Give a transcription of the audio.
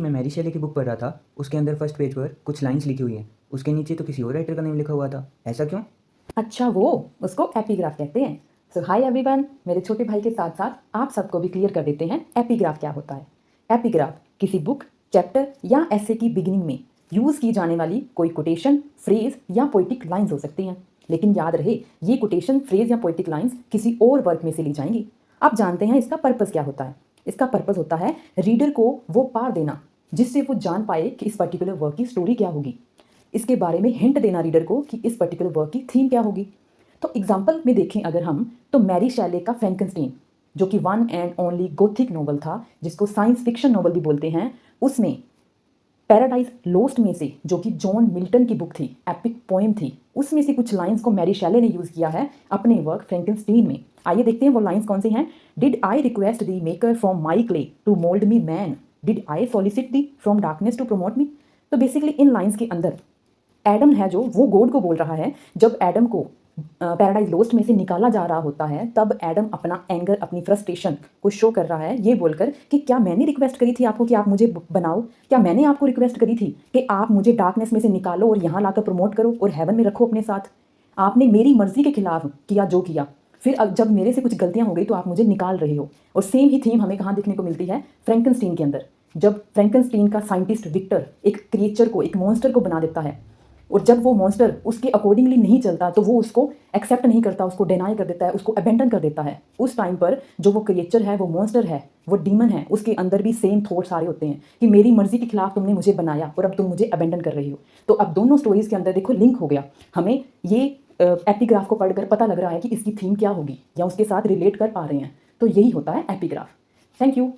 मैं मैरी शेले की बुक पढ़ रहा था, उसके अंदर फर्स्ट पेज पर कुछ लाइन्स लिखी हुई हैं। उसके नीचे तो किसी और राइटर का नेम लिखा हुआ था। ऐसा क्यों? अच्छा वो उसको एपीग्राफ कहते हैं। सो हाय एवरीवन, मेरे छोटे भाई के साथ साथ आप सबको भी क्लियर कर देते हैं एपीग्राफ क्या होता है। एपीग्राफ किसी बुक, चैप्टर या ऐसे की बिगिनिंग में यूज़ की जाने वाली कोई कोटेशन, फ्रेज या पोइटिक लाइन्स हो सकती हैं। लेकिन याद रहे, ये कोटेशन, फ्रेज या पोइटिक लाइन्स किसी और वर्क में से ली जाएंगी। आप जानते हैं इसका पर्पज़ क्या होता है? इसका पर्पज़ होता है रीडर को वो पार देना जिससे वो जान पाए कि इस पर्टिकुलर वर्क की स्टोरी क्या होगी। इसके बारे में हिंट देना रीडर को कि इस पर्टिकुलर वर्क की थीम क्या होगी। तो एग्जाम्पल में देखें अगर हम, तो मैरी शैले का फ्रैंकेनस्टीन, जो कि one and only Gothic novel था, जिसको साइंस फिक्शन नोवेल भी बोलते हैं, उसमें पैराडाइज लोस्ट में से, जो कि जॉन मिल्टन की बुक थी, एपिक पोएम थी, उसमें से कुछ लाइंस को मैरी शैले ने यूज़ किया है अपने वर्क फ्रैंकेनस्टीन में। आइए देखते हैं वो लाइंस कौन सी हैं। Did I request thee maker from my clay to mould me man, did I solicit thee from darkness to promote me. तो बेसिकली इन लाइंस के अंदर एडम है जो वो गॉड को बोल रहा है। जब एडम को पैराडाइज लोस्ट में से निकाला जा रहा होता है, तब एडम अपना एंगर, अपनी फ्रस्ट्रेशन को शो कर रहा है ये बोलकर कि क्या मैंने रिक्वेस्ट करी थी आपको कि आप मुझे बनाओ, क्या मैंने आपको रिक्वेस्ट करी थी कि आप मुझे डार्कनेस में से निकालो और यहाँ लाकर प्रमोट करो और हेवन में रखो अपने साथ। आपने मेरी मर्जी के खिलाफ किया जो किया, फिर अब जब मेरे से कुछ गलतियां हो गई तो आप मुझे निकाल रहे हो। और सेम ही थीम हमें कहाँ देखने को मिलती है? फ्रैंकेनस्टीन के अंदर। जब फ्रैंकेनस्टीन का साइंटिस्ट विक्टर एक क्रिएचर को, एक मॉन्स्टर को बना देता है, और जब वो मॉन्स्टर उसके अकॉर्डिंगली नहीं चलता तो वो उसको एक्सेप्ट नहीं करता, उसको डिनाई कर देता है, उसको अबेंडन कर देता है। उस टाइम पर जो वो क्रिएचर है, वो मॉन्स्टर है, वो डीमन है, उसके अंदर भी सेम थॉट्स आ रहे होते हैं कि मेरी मर्जी के खिलाफ तुमने मुझे बनाया और अब तुम मुझे अबेंडन कर रही हो। तो अब दोनों स्टोरीज के अंदर देखो लिंक हो गया। हमें ये एपिग्राफ को पढ़कर पता लग रहा है कि इसकी थीम क्या होगी या उसके साथ रिलेट कर पा रहे हैं। तो यही होता है एपिग्राफ। Thank you.